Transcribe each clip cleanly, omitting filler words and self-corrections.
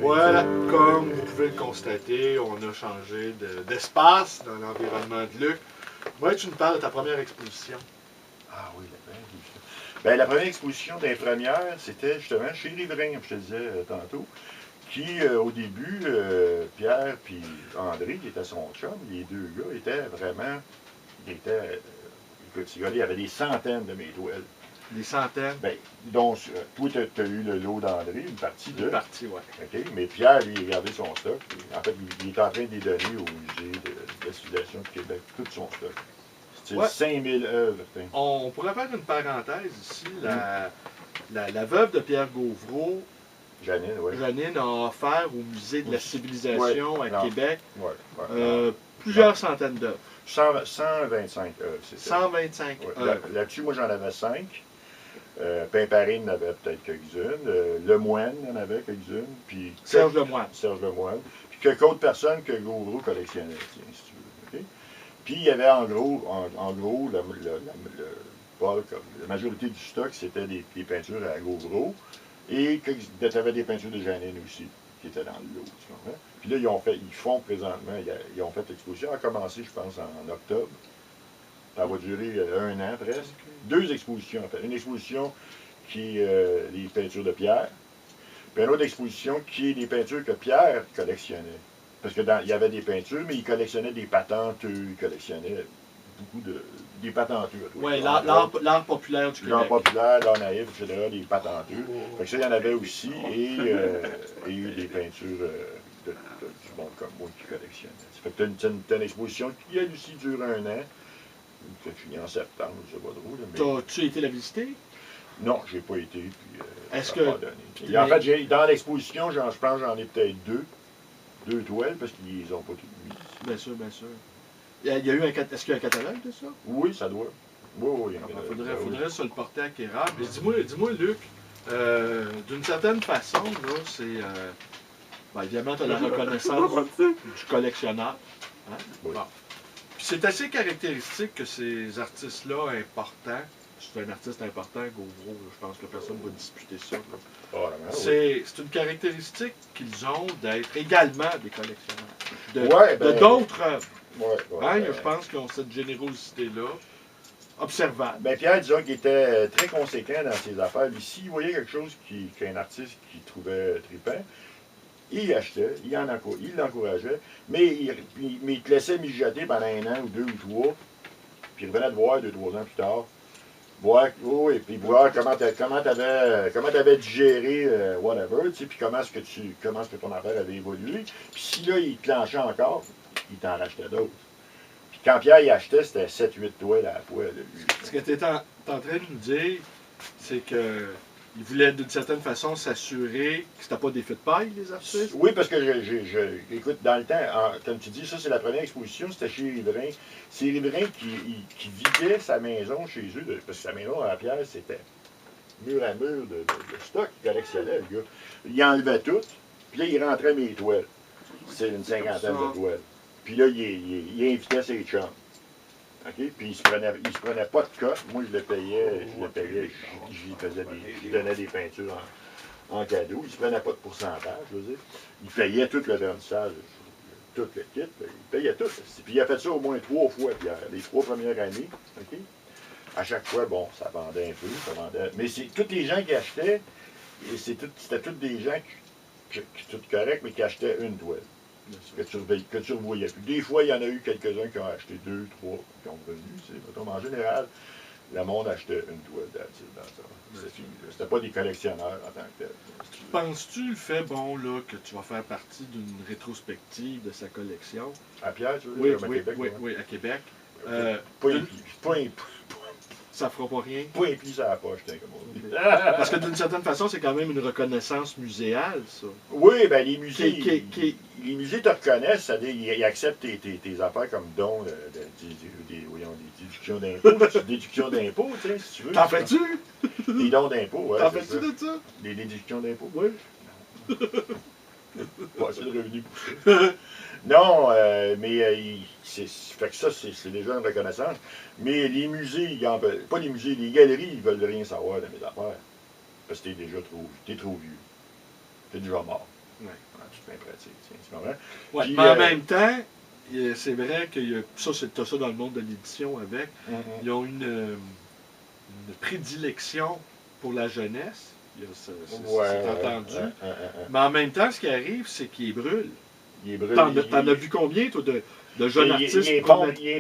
Voilà, comme vous pouvez le constater, on a changé d'espace dans l'environnement de Luc. Moi, tu nous parles de ta première exposition. Ah oui, la première exposition. Ben, la première exposition d'infirmière, c'était justement chez Riverain, comme je te disais tantôt, qui, au début, Pierre puis André, qui était son chum, les deux gars, étaient vraiment, écoute, ces gars-là, il y avait des centaines de mes toiles. Des centaines. Ben, donc, toi, tu as eu le lot d'André, une partie de. Une partie, oui. OK, mais Pierre, lui, il a gardé son stock. En fait, il est en train de les donner au musée de la civilisation de Québec, tout son stock. C'est 5000 œuvres. On pourrait faire une parenthèse ici. La veuve de Pierre Gauvreau, Janine, oui. Janine, a offert au musée de la civilisation à Québec plusieurs centaines d'œuvres. 125 œuvres, c'est ça. 125 œuvres. Là-dessus, moi, j'en avais 5. Pimparine en avait peut-être quelques-unes. Lemoine en avait quelques-unes. Puis Serge Lemoine. Serge Lemoine. Puis quelques autres personnes que Gauvreau collectionnait, si tu veux. Okay? Puis il y avait en gros la majorité du stock, c'était des peintures à Gauvreau. Et tu avais des peintures de Janine aussi, qui étaient dans le lot. Tu comprends? Puis là, ils font présentement, ils ont fait l'exposition. Elle a commencé, je pense, en octobre. Ça va durer 1 an presque. Okay. 2 expositions, en fait. Une exposition qui est les peintures de Pierre, puis une autre exposition qui est les peintures que Pierre collectionnait. Parce qu'il y avait des peintures, mais il collectionnait des patenteux, il collectionnait beaucoup des patentures. Oui, l'art populaire du Québec. L'art populaire, l'art naïf, etc., des patentures. Fait que ça, il y en avait aussi, et des peintures du monde comme moi qui collectionnait. Ça fait que tu as une exposition qui, elle aussi, dure 1 an. Ça finit en septembre, je sais pas trop. Mais... As-tu été la visiter? Non, j'ai pas été, puis est-ce que... pas donné. Et en fait, dans l'exposition, je pense que j'en ai peut-être 2 toiles, parce qu'ils ont pas toutes mis. Bien sûr, bien sûr. Est-ce qu'il y a un catalogue de ça? Oui, ça doit. Oui. Il faudrait se le porter à Kéra. Mais dis-moi, Luc, d'une certaine façon, là, c'est... évidemment, tu as la reconnaissance du collectionneur. Hein? Oui. Bon. C'est assez caractéristique que ces artistes-là importants, c'est un artiste important, Gauvreau, je pense que personne ne va disputer ça. C'est une caractéristique qu'ils ont d'être également des collectionneurs. De d'autres œuvres. Je pense qu'ils ont cette générosité-là, observable. Ben, Pierre, disons qu'il était très conséquent dans ses affaires. S'il voyait quelque chose qu'un artiste qu'il trouvait trippant, il achetait, il l'encourageait, mais il te laissait mijoter pendant 1 an ou 2 ou 3, puis il revenait te voir 2 ou 3 ans plus tard, voir comment tu avais digéré whatever, tu sais, puis comment est-ce que ton affaire avait évolué. Puis si là, il te clenchait encore, il t'en rachetait d'autres. Puis quand Pierre il achetait, c'était 7-8 toiles à la fois. Ce que tu es en train de nous dire, c'est que il voulait d'une certaine façon s'assurer que c'était pas des feux de paille, les artistes? Oui, parce que écoute, dans le temps, comme tu dis, ça c'est la première exposition, c'était chez Riverain. C'est Riverain qui vidait sa maison chez eux, parce que sa maison à la Pierre, c'était mur à mur de stock qu'il collectionnait, le gars. Il enlevait tout, puis là, il rentrait mes toiles. C'est une 50aine de toiles. Puis là, il invitait ses chums. Okay? Puis il se prenait pas de cote. Moi, je le payais, je donnais des peintures en cadeau. Il se prenait pas de pourcentage, je veux dire. Il payait tout le vernissage, tout le kit. Il payait tout. Puis il a fait ça au moins 3 fois, Pierre, les 3 premières années. Okay? À chaque fois, bon, ça vendait un peu, ça vendait. Mais c'est tous les gens qui achetaient, c'était tous des gens qui tout correct, mais qui achetaient une toile. Que tu revoyais plus. Des fois, il y en a eu quelques-uns qui ont acheté 2, 3, qui ont revenu. En général, le monde achetait une toile dans ça. C'était pas des collectionneurs en tant que tel. Penses-tu le fait, là, que tu vas faire partie d'une rétrospective de sa collection? À Pierre, tu veux dire? Oui, à Québec. Pas ça fera pas rien. Pas un pli à la poche, comme on dit. Parce que d'une certaine façon, c'est quand même une reconnaissance muséale, ça. Oui, bien les musées, les musées te reconnaissent, c'est-à-dire ils acceptent tes affaires comme dons, des déductions d'impôts. Des déductions d'impôts, tu sais, si tu veux. T'en fais-tu? Des dons d'impôts, oui. T'en fais-tu de ça? Des déductions d'impôts? Oui. Pas assez de revenus pour ça. Non, mais fait que ça, c'est déjà une reconnaissance. Mais les musées, pas les musées, les galeries, ils veulent rien savoir de mes affaires. Parce que t'es trop vieux. T'es déjà mort. Ouais. Toute fin pratique, tiens, tu comprends? Ouais, Puis, mais en même temps, c'est vrai que ça, c'est ça dans le monde de l'édition avec. Ils ont une prédilection pour la jeunesse. C'est entendu. Mais en même temps, ce qui arrive, c'est qu'ils brûlent. Il brûle. T'en as vu combien, toi, de jeunes artistes? Il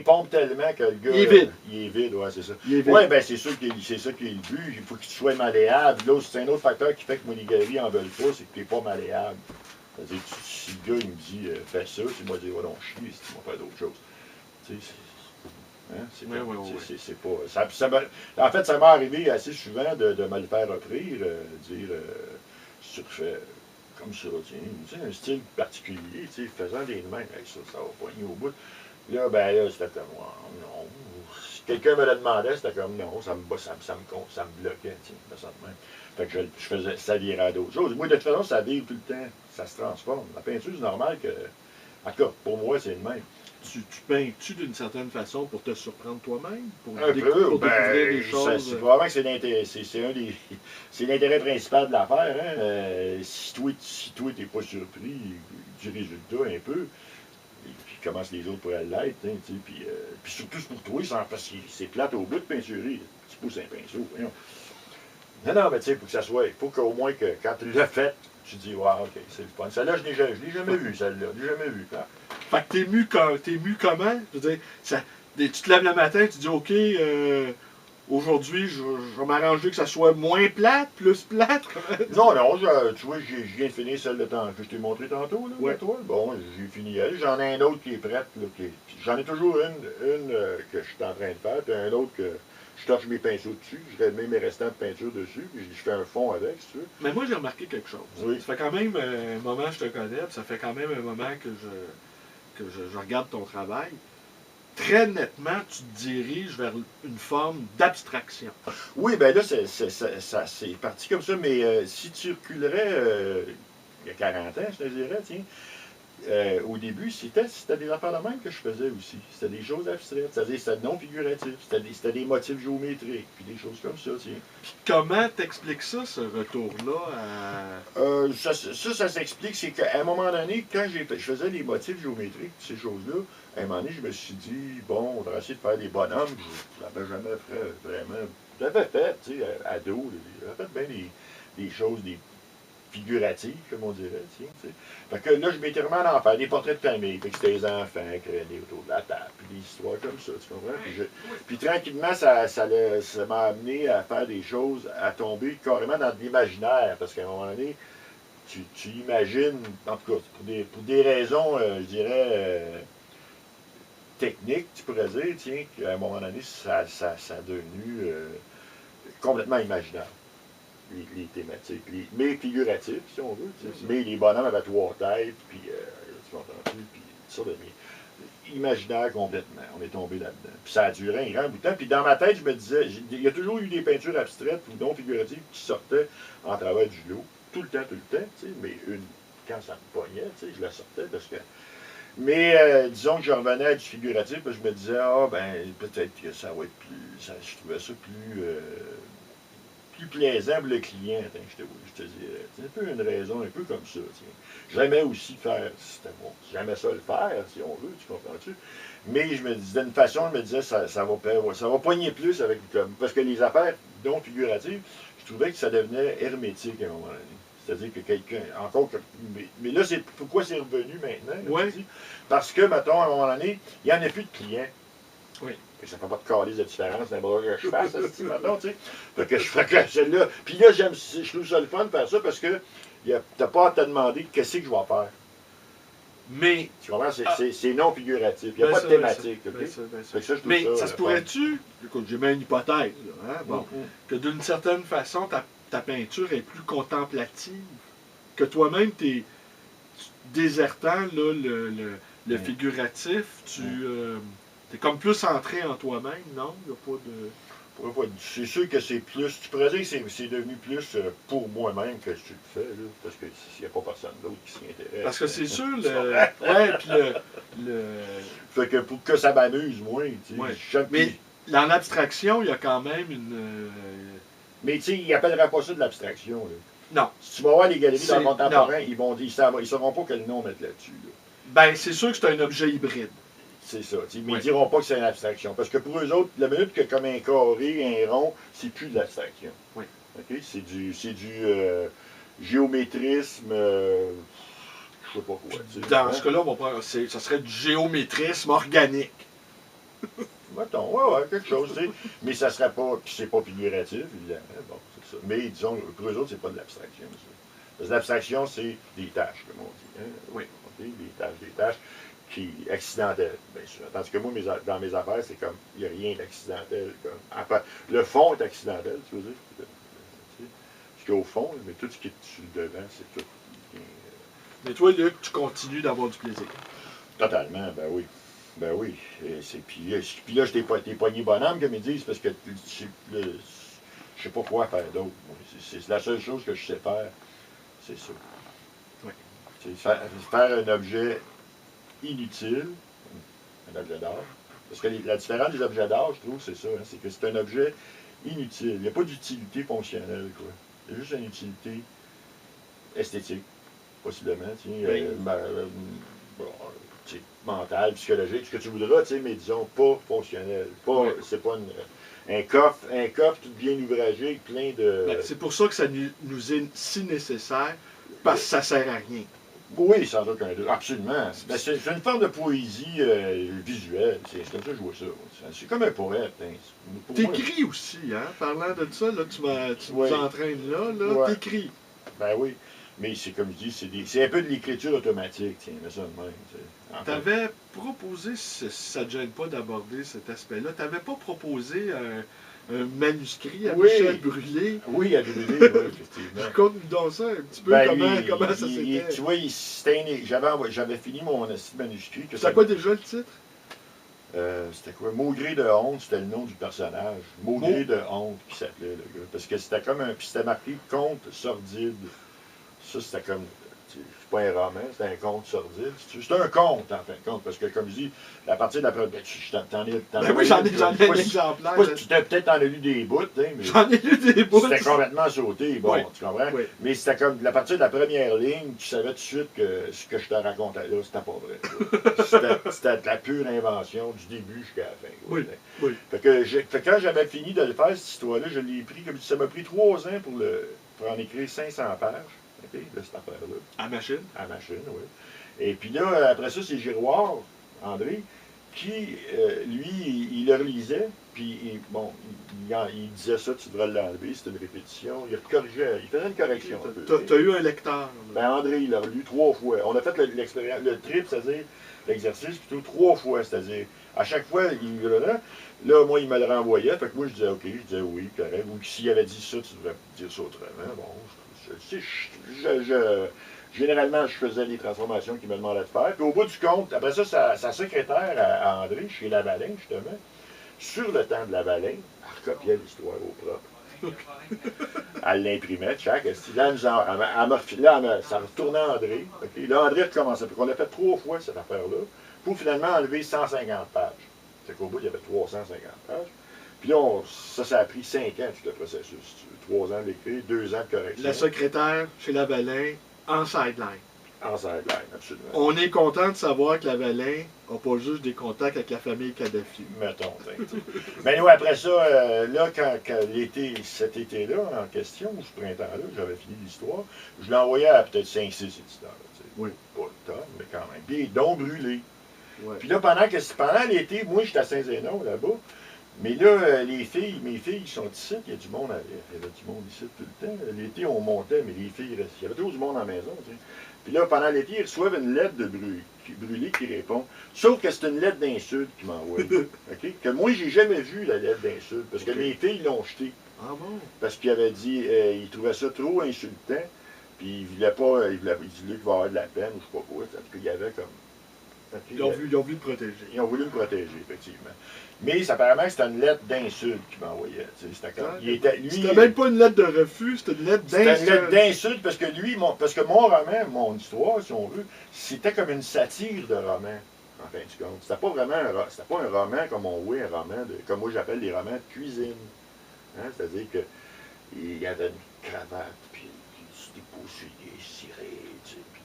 pompe tellement que le gars. Il est vide. Il est vide, ouais, c'est ça. Oui, ben c'est sûr que c'est ça qui est le but. Il faut que tu sois malléable. Là, c'est un autre facteur qui fait que moi, les galeries en veulent pas, c'est que tu n'es pas malléable. C'est-à-dire, si le gars, il me dit, fais ça, tu moi, dire, ouais, non, chier, si tu vas faire d'autres choses. Tu sais, c'est pas. En fait, ça m'est arrivé assez souvent de me le faire offrir, dire, surfait. Comme ça, tiens, un style particulier, faisant des mains, ça va poigner au bout. Là, c'était comme, non. Si quelqu'un me le demandait, c'était comme, non, ça me bloquait, ça de même. Fait que je faisais ça virer à d'autres choses. Moi, de toute façon, ça vire tout le temps, ça se transforme. La peinture, c'est normal que, en tout cas, pour moi, c'est le même. Tu peins-tu d'une certaine façon pour te surprendre toi-même? Pour découvrir des choses? C'est probablement que c'est l'intérêt principal de l'affaire. Hein? Si toi, t'es pas surpris du résultat un peu, puis comment les autres pourraient l'être, hein, puis surtout pour toi, parce que c'est plate au bout de peinturer. Tu pousses un pinceau. Voyons. Non, mais tu sais, pour que ça soit, il faut qu'au moins que quand tu l'as fait, tu dis, ouais, ok, c'est le fun. Celle-là, je l'ai jamais vue, celle-là. Je l'ai jamais vue. Hein? Fait que t'es mu comment? Je veux dire, tu te lèves le matin, tu dis, OK, aujourd'hui, je vais m'arranger que ça soit moins plate, plus plate. Non, tu vois, je viens de finir celle de temps que je t'ai montré tantôt, là, toi. Bon, j'ai fini elle. J'en ai un autre qui est prête, là, j'en ai toujours une que je suis en train de faire, puis un autre que je torche mes pinceaux dessus, je remets mes restants de peinture dessus, puis je fais un fond avec, si tu veux. Mais moi, j'ai remarqué quelque chose. Oui. Ça fait quand même un moment que je te connais, puis ça fait quand même un moment que je regarde ton travail. Très nettement, tu te diriges vers une forme d'abstraction. Oui, ben là, c'est parti comme ça, mais si tu reculerais il y a 40 ans, je te dirais, tiens, au début, c'était des affaires de même que je faisais aussi. C'était des choses abstraites, c'est-à-dire c'était non figuratif, c'était des motifs géométriques, puis des choses comme ça, tiens. Puis comment t'expliques ça, ce retour-là? Ça s'explique, c'est qu'à un moment donné, quand je faisais des motifs géométriques, ces choses-là, à un moment donné, je me suis dit, bon, on va essayer de faire des bonhommes. Je l'avais jamais fait, vraiment. Je l'avais fait, tu sais, ado, j'avais fait bien des choses, figuratives, comme on dirait, tiens, tu sais. Fait que là, je m'étais remis à en faire des portraits de famille, fait que c'était les enfants qui traînaient autour de la table, puis des histoires comme ça, tu comprends? Puis tranquillement, ça m'a amené à faire des choses, à tomber carrément dans de l'imaginaire, parce qu'à un moment donné, tu imagines, en tout cas, pour des raisons, je dirais, techniques, tu pourrais dire, tiens, qu'à un moment donné, ça a devenu complètement imaginaire. Les thématiques, mais figuratifs, si on veut. Mais les bonhommes avaient 3 têtes, puis tu comprends-tu, puis ça devient imaginaire complètement. On est tombé là-dedans. Puis ça a duré un grand bout de temps. Puis dans ma tête, je me disais, il y a toujours eu des peintures abstraites ou non figuratives qui sortaient en travers du lot, tout le temps, mais quand ça me pognait, je la sortais parce que. Mais disons que je revenais à du figuratif, puis je me disais, peut-être que ça va être plus. Je trouvais ça plus plaisant pour le client, je te dirais. C'est un peu une raison, un peu comme ça. J'aimais aussi faire, j'aimais ça le faire, si on veut, tu comprends-tu? Mais je me disais, d'une façon, je me disais, ça va poigner plus avec parce que les affaires non figuratives, je trouvais que ça devenait hermétique à un moment donné. C'est-à-dire que quelqu'un, encore que. Mais là, pourquoi c'est revenu maintenant? Oui. Parce que, mettons, à un moment donné, il n'y en a plus de clients. Oui. Ça ne fait pas de calice de différence d'un bras que je fasse, maintenant, tu sais. Fait que je ferais celle-là. Puis là, je trouve ça le fun de faire ça parce que tu n'as pas à te demander qu'est-ce que je vais faire. Mais. Tu comprends? C'est non figuratif. Il n'y a pas de thématique. Mais ça se pourrait-tu, écoute, j'ai mis une hypothèse, là, hein, bon, que d'une certaine façon, ta peinture est plus contemplative, que toi-même, tu désertant là, le figuratif, tu es comme plus centré en toi-même, non? Il n'y a pas de. C'est sûr que c'est plus. Tu pourrais dire que c'est devenu plus pour moi-même que je le fais, là, parce qu'il n'y a pas personne d'autre qui s'y intéresse. Parce que c'est sûr, ouais, puis Fait que pour que ça m'amuse, moi, tu sais. Ouais. Mais dans l'abstraction, il y a quand même une. Mais tu sais, il n'appellera pas ça de l'abstraction, là. Non. Si tu vas voir les galeries d'art C'est- contemporain, ils vont dire, ils ne sauront pas quel nom mettre là-dessus. Là. Ben, c'est sûr que c'est un objet hybride. C'est ça. Mais ils Oui. ne diront pas que c'est une abstraction. Parce que pour eux autres, la minute que comme un carré, un rond, c'est plus de l'abstraction. Oui. OK? C'est du géométrisme, je sais pas quoi. Dans ce cas-là, on va prendre, ça serait du géométrisme organique. Mettons, ouais, quelque chose, tu sais. Mais ça serait pas, puis c'est pas figuratif, évidemment. Bon, c'est ça. Mais disons, pour eux autres, c'est pas de l'abstraction, ça. Parce que l'abstraction, c'est des tâches, comme on dit. Hein? Oui. OK? Des tâches qui accidentelles, bien sûr. Tandis que moi, dans mes affaires, c'est comme, il n'y a rien d'accidentel. Le fond est accidentel, tu veux dire. Ce qu'il y a au fond, mais tout ce qui est sur le devant, c'est tout. Mais toi, Luc, tu continues d'avoir du plaisir. Totalement, ben oui. Ben oui. Puis là, je t'ai poigné bonhomme, comme ils disent, parce que je sais pas quoi faire d'autre. C'est la seule chose que je sais faire, c'est ça. Oui. C'est faire un objet inutile, un objet d'art. Parce que la différence des objets d'art, je trouve, c'est ça, hein, c'est que c'est un objet inutile. Il n'y a pas d'utilité fonctionnelle, quoi. Il y a juste une utilité esthétique, possiblement, Oui. Bon, mental, psychologique, ce que tu voudras, mais disons pas fonctionnel. Oui. C'est pas un coffre tout bien ouvragé, plein de. Ben, c'est pour ça que ça nous est si nécessaire, parce que ça sert à rien. Oui, sans aucun doute, absolument. Ben, c'est une forme de poésie visuelle. C'est comme ça que je vois ça. C'est comme un poète. Hein. T'écris aussi, hein? Parlant de ça, là, tu Oui. nous entraînes là, Ouais. t'écris. Ben oui. Mais c'est comme je dis, c'est un peu de l'écriture automatique, tiens, mais ça de même. Tu avais proposé, si ça ne te gêne pas d'aborder cet aspect-là, tu n'avais pas proposé un manuscrit à Oui. Michel Brûlé. Oui, à brûler, oui, effectivement. Raconte-nous donc ça un petit peu, Ben, comment ça s'était. tu vois, j'avais fini mon manuscrit. C'était quoi déjà le titre? C'était quoi? Maugré de honte, c'était le nom du personnage. Maugré de honte qui s'appelait, le gars. Parce que c'était comme un. Puis c'était marqué conte sordide. Ça, c'était comme. C'est pas un roman, c'était un conte sordide. C'est un conte, en fin de compte. Parce que, comme je dis, à partir de la première. Oui, j'en ai un exemplaire. Tu t'as peut-être en as lu des bouts, hein, mais. J'en ai lu des bouts. C'était complètement sauté, bon, Oui. tu comprends? Oui. Mais c'était comme, à partir de la première ligne, tu savais tout de suite que ce que je te racontais là, c'était pas vrai. C'était de la pure invention, du début jusqu'à la fin. Oui. Oui. Fait que quand j'avais fini de le faire, cette histoire-là, je l'ai pris, comme ça m'a pris 3 ans pour en écrire 500 pages, de cette affaire-là. À machine? À machine, oui. Et puis là, après ça, c'est Giroir, André, qui, lui, il le relisait, puis il disait ça, tu devrais l'enlever, c'est une répétition. Il corrigeait, il faisait une correction. Tu as eu un lecteur. Ben André, il l'a relu 3 fois. On a fait l'expérience, le trip, c'est-à-dire l'exercice, plutôt 3 fois, c'est-à-dire, à chaque fois, là, moi, il me le renvoyait, fait que moi, je disais OK, je disais oui, correct, ou s'il avait dit ça, tu devrais dire ça autrement. Bon, généralement, je faisais les transformations qu'il me demandait de faire. Puis au bout du compte, après ça, sa secrétaire à André, chez Lavalin, justement, sur le temps de Lavalin, elle recopiait l'histoire au propre. Elle l'imprimait, chaque. Là, ça retournait à André. Okay? Là, André recommençait. On l'a fait 3 fois, cette affaire-là, pour finalement enlever 150 pages. C'est qu'au bout, il y avait 350 pages. Puis là, ça a pris 5 ans, tout le processus. 3 ans d'écrire, 2 ans de correction. La secrétaire chez Lavalin, en sideline. En sideline, absolument. On est content de savoir que Lavalin n'a pas juste des contacts avec la famille Kadhafi. Mettons. Mais nous, après ça, là, quand cet été-là, en question, ou ce printemps-là, j'avais fini l'histoire, je l'ai envoyé à peut-être 5-6 éditeurs. Oui. Pas le temps, mais quand même. Puis, dont Brûlé. Ouais. Puis là, pendant l'été, moi, j'étais à Saint-Zénon, là-bas. Mais là, mes filles, ils sont ici, il y a du monde, il y avait du monde ici tout le temps. L'été, on montait, mais les filles restaient. Il y avait toujours du monde à la maison, tu sais. Puis là, pendant l'été, ils reçoivent une lettre de Brûlé qui répond. Sauf que c'est une lettre d'insulte qu'ils m'envoient. Okay? Que moi, j'ai jamais vu la lettre d'insulte, parce que mes filles l'ont jetée. Ah bon? Parce qu'il avait dit, ils trouvaient ça trop insultant, puis ils voulaient pas, il disaient qu'il va avoir de la peine, ou je sais pas quoi. En tout cas, il y avait comme. Ils ont voulu le protéger. Ils ont voulu me protéger, effectivement. Mais apparemment que c'était une lettre d'insulte qu'il m'envoyait. C'était comme. C'était même pas une lettre de refus, c'était une lettre d'insulte. C'était une lettre d'insulte parce que mon roman, mon histoire, si on veut, c'était comme une satire de roman, en fin de compte. C'était pas vraiment c'était pas un roman comme on voit, un roman comme moi j'appelle les romans de cuisine. Hein? C'est-à-dire qu'il y avait une cravate, puis du t'es poussé, ciré,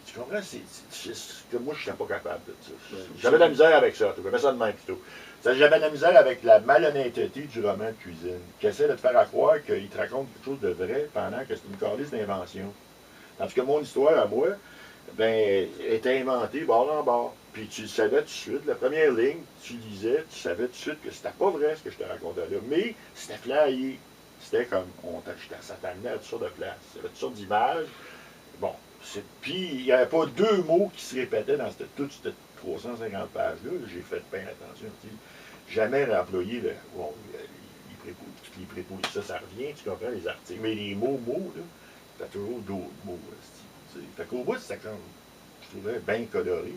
tu comprends? Que moi, je ne serais pas capable de ça. J'avais de la misère avec ça, tu vois, ça de même plutôt. J'avais de la misère avec la malhonnêteté du roman de cuisine, qui essaie de te faire croire qu'il te raconte quelque chose de vrai pendant que c'est une calice d'invention. Tandis que mon histoire à moi, ben, était inventée bord en bord. Puis tu le savais tout de suite, la première ligne, tu lisais, tu savais tout de suite que c'était pas vrai ce que je te racontais là. Mais c'était flyé. C'était comme, ça t'amenait à toutes sortes de places. Il y avait toutes sortes d'images. Bon, puis il n'y avait pas deux mots qui se répétaient dans toute cette 350 pages-là. J'ai fait bien attention. Jamais employé le. Bon, les prépositions, ça revient, tu comprends, les articles. Mais les mots, là, t'as toujours d'autres mots. Fait qu'au bout, c'était comme, je trouvais bien coloré.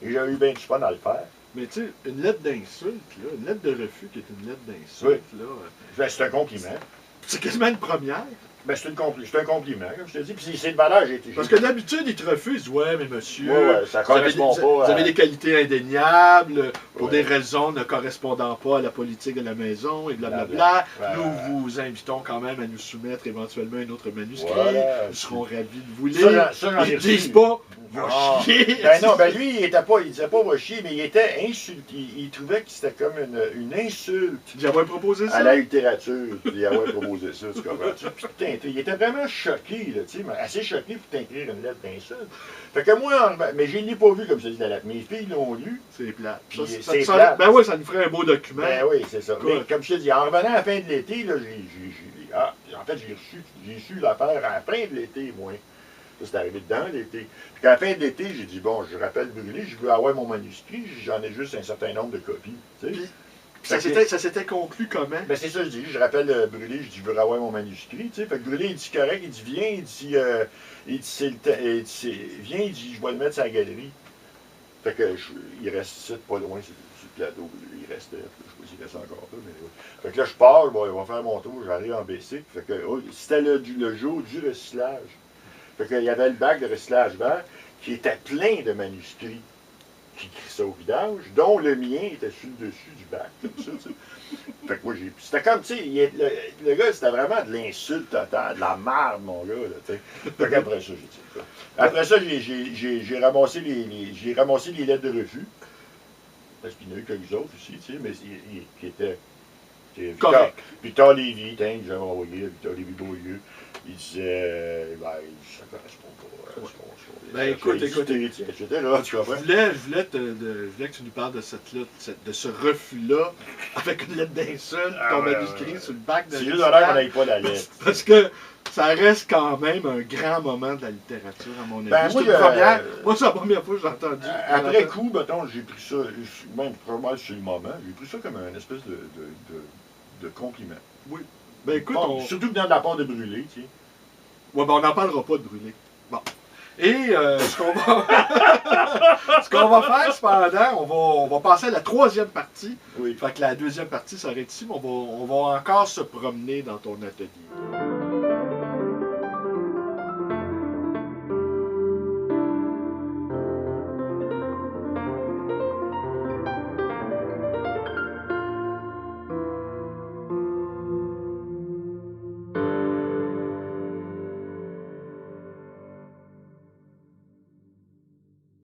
Et j'ai eu bien du fun à le faire. Mais tu sais, une lettre d'insulte, là, une lettre de refus qui est une lettre d'insulte, oui. là. Ben, c'est un compliment. C'est quasiment une première. Ben, c'est un compliment, comme je te dis. Puis c'est de valeur, j'ai été. Parce que d'habitude, ils te refusent. Ouais, mais monsieur. Ouais, ça correspond pas. Vous avez des qualités indéniables, pour des raisons ne correspondant pas à la politique de la maison, et blablabla. Nous vous invitons quand même à nous soumettre éventuellement un autre manuscrit. Nous serons ravis de vous lire. Ils ne disent pas. Va chier! Ben non, ben lui, il disait pas va chier, mais il était insulté. Il trouvait que c'était comme une insulte. Il avait proposé ça? À la littérature, il avait proposé ça, tu comprends? Puis putain, il était vraiment choqué, là, tu sais, assez choqué pour t'écrire une lettre d'insulte. Fait que moi, mais je ne l'ai pas vu comme ça dit la lettre. Mes filles l'ont lu. C'est plate. C'est plate. Ben oui, ça nous ferait un beau document. Ben oui, c'est ça. Mais comme je te dis, en revenant à la fin de l'été, là, en fait, j'ai su l'affaire à la fin de l'été, moi. Ça, c'est arrivé dans l'été. Puis à la fin de l'été, j'ai dit, bon, je rappelle Brûlé, je veux avoir mon manuscrit, j'en ai juste un certain nombre de copies. Tu sais. Ça s'était conclu comment? Ben c'est ça, je dis, je rappelle Brûlé, je dis, je veux avoir mon manuscrit. Tu sais. Fait que Brûlé, il dit correct, il dit, viens, il dit, viens, il dit, je vais le mettre sur la galerie. Fait que il reste pas loin sur le plateau, il restait, je sais pas s'il reste encore là, mais fait que là, je pars, bon, il va faire mon tour, j'arrive en BC. Fait que c'était le jour du recyclage. Fait qu'il y avait le bac de recyclage vert qui était plein de manuscrits qui crissaient au vidange, dont le mien était sur le dessus du bac, comme ça, tu sais. Fait que moi, c'était comme, tu sais, le gars, c'était vraiment de l'insulte totale, de la merde, mon gars, là, tu sais. Fait qu'après ça, j'ai dit ça. Après ça, j'ai ramassé les lettres de refus, parce qu'il y en a eu quelques autres aussi, tu sais, mais qui étaient... Correct. Victor Lévy, que j'avais envoyé, Victor Lévy-Beaulieu, il disait, ben, ça correspond pas. Ben écoute, etc. Tu comprends? Je voulais que tu nous parles de cette lutte, de ce refus-là, avec une lettre d'insulte, ton manuscrit sur le bac de c'est juste l'honneur qu'on n'aille pas la lettre. Parce que ça reste quand même un grand moment de la littérature, à mon avis. Ben, moi, c'est la première fois que j'ai entendu. Après coup, mettons, j'ai pris ça, même probablement sur le moment, j'ai pris ça comme une espèce de compliment. Oui. Ben écoute, surtout venant de la part de Brûlé, tu sais. Ouais, ben on n'en parlera pas de Brûlé. Bon. Et ce qu'on va faire, cependant, on va passer à la troisième partie. Oui. Fait que la deuxième partie s'arrête ici, mais on va encore se promener dans ton atelier.